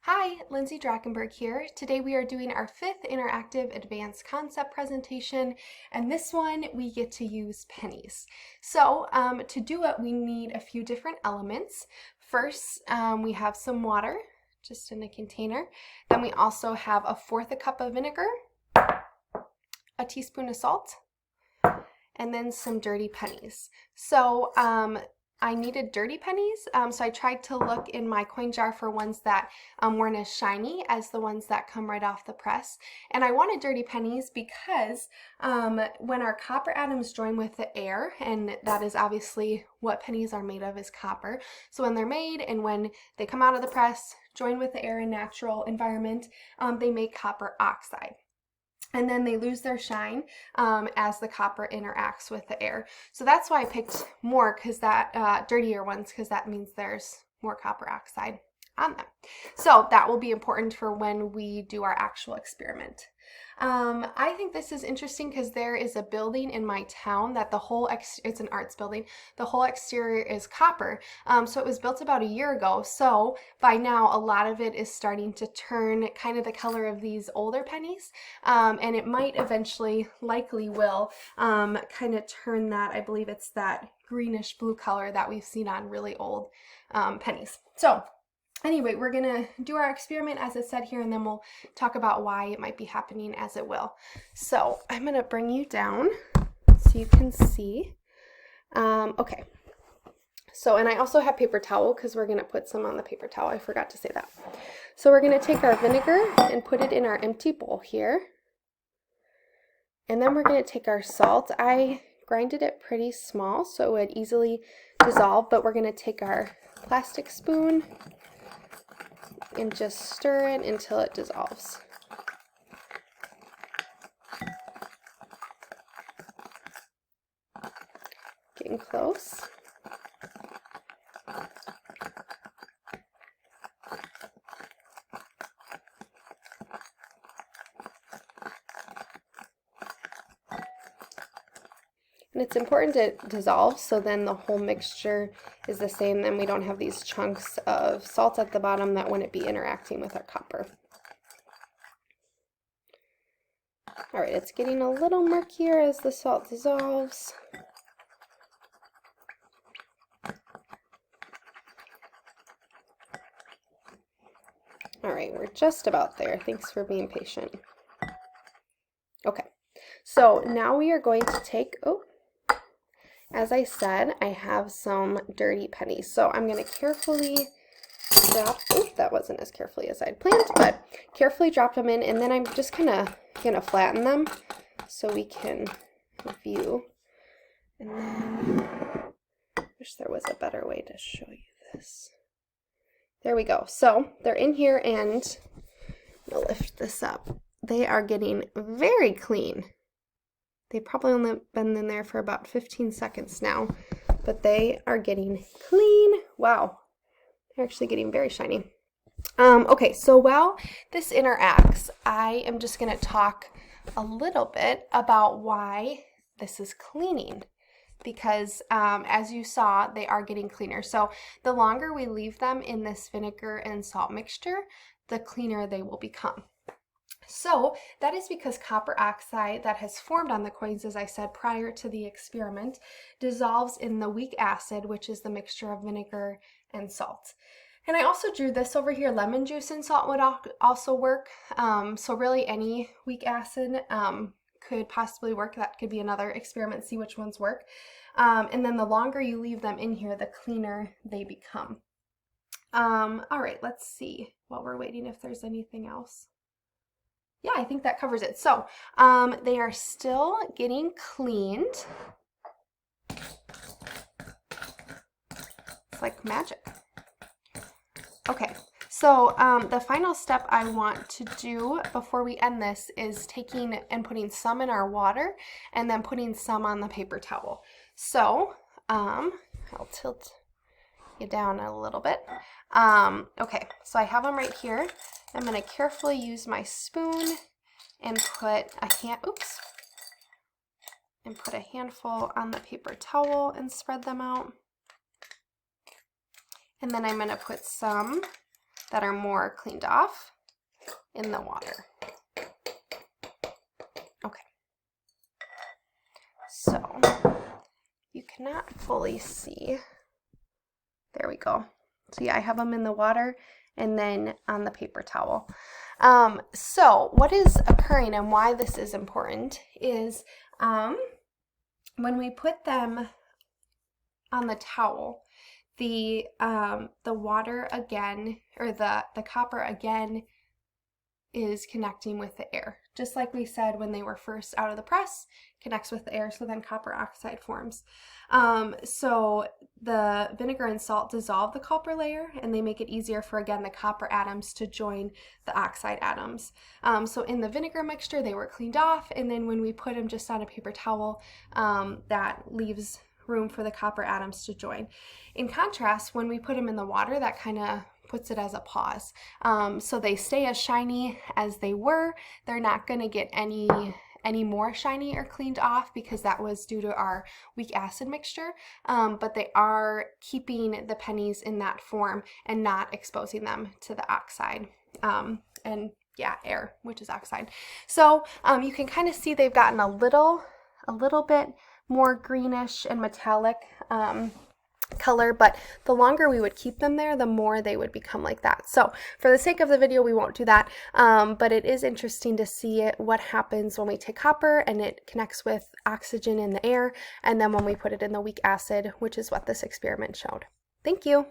Hi, Lindsay Drakenberg here. Today we are doing our fifth interactive advanced concept presentation, and this one we get to use pennies. So to do it, we need a few different elements. First, we have some water, just in a container. Then we also have a fourth a cup of vinegar, a teaspoon of salt, and then some dirty pennies. So I needed dirty pennies, so I tried to look in my coin jar for ones that weren't as shiny as the ones that come right off the press. And I wanted dirty pennies because when our copper atoms join with the air, and that is obviously what pennies are made of, is copper. So when they're made and when they come out of the press, join with the air in natural environment, they make copper oxide. And then they lose their shine as the copper interacts with the air. So that's why I picked more, because that dirtier ones, because that means there's more copper oxide on them. So that will be important for when we do our actual experiment. I think this is interesting because there is a building in my town that it's an arts building. The whole exterior is copper. So it was built about a year ago. So by now, a lot of it is starting to turn kind of the color of these older pennies. And it might eventually, likely will, kind of turn that, I believe it's that greenish blue color that we've seen on really old pennies. So anyway, we're going to do our experiment as it said here, and then we'll talk about why it might be happening as it will. So I'm going to bring you down so you can see. Okay. So, and I also have paper towel because we're going to put some on the paper towel. I forgot to say that. So we're going to take our vinegar and put it in our empty bowl here. And then we're going to take our salt. I grinded it pretty small so it would easily dissolve, but we're going to take our plastic spoon and just stir it until it dissolves. Getting close. And it's important to dissolve so then the whole mixture is the same, then we don't have these chunks of salt at the bottom that wouldn't be interacting with our copper. Alright, it's getting a little murkier as the salt dissolves. Alright, we're just about there. Thanks for being patient. Okay, so now we are going to take, as I said, I have some dirty pennies. So I'm going to carefully drop, that wasn't as carefully as I'd planned, but carefully drop them in, and then I'm just kind of going to flatten them so we can view. And then, wish there was a better way to show you this. There we go. So they're in here, and I'll lift this up. They are getting very clean. They've probably only been in there for about 15 seconds now, but they are getting clean. Wow, they're actually getting very shiny. Okay, so while this interacts, I am just going to talk a little bit about why this is cleaning, because as you saw, they are getting cleaner. So the longer we leave them in this vinegar and salt mixture, the cleaner they will become. So that is because copper oxide that has formed on the coins, as I said prior to the experiment, dissolves in the weak acid, which is the mixture of vinegar and salt. And I also drew this over here. Lemon juice and salt would also work. So really any weak acid could possibly work. That could be another experiment, see which ones work. And then the longer you leave them in here, the cleaner they become. All right, let's see while we're waiting if there's anything else. Yeah, I think that covers it. So they are still getting cleaned. It's like magic. Okay, so the final step I want to do before we end this is taking and putting some in our water and then putting some on the paper towel. So I'll tilt you down a little bit. Okay, so I have them right here. I'm going to carefully use my spoon and put a handful on the paper towel and spread them out. And then I'm going to put some that are more cleaned off in the water. Okay. So you cannot fully see. There we go. So yeah, I have them in the water and then on the paper towel. So what is occurring and why this is important is when we put them on the towel, the water again, or the copper again, is connecting with the air. Just like we said when they were first out of the press, connects with the air, so then copper oxide forms. So the vinegar and salt dissolve the copper layer, and they make it easier for, again, the copper atoms to join the oxide atoms. So in the vinegar mixture, they were cleaned off, and then when we put them just on a paper towel, that leaves room for the copper atoms to join. In contrast, when we put them in the water, that kind of puts it as a pause. So they stay as shiny as they were. They're not going to get any more shiny or cleaned off because that was due to our weak acid mixture, but they are keeping the pennies in that form and not exposing them to the oxide and yeah, air, which is oxide. So you can kind of see they've gotten a little bit more greenish and metallic color, but the longer we would keep them there, the more they would become like that. So for the sake of the video, we won't do that, but it is interesting to see what happens when we take copper and it connects with oxygen in the air, and then when we put it in the weak acid, which is what this experiment showed. Thank you.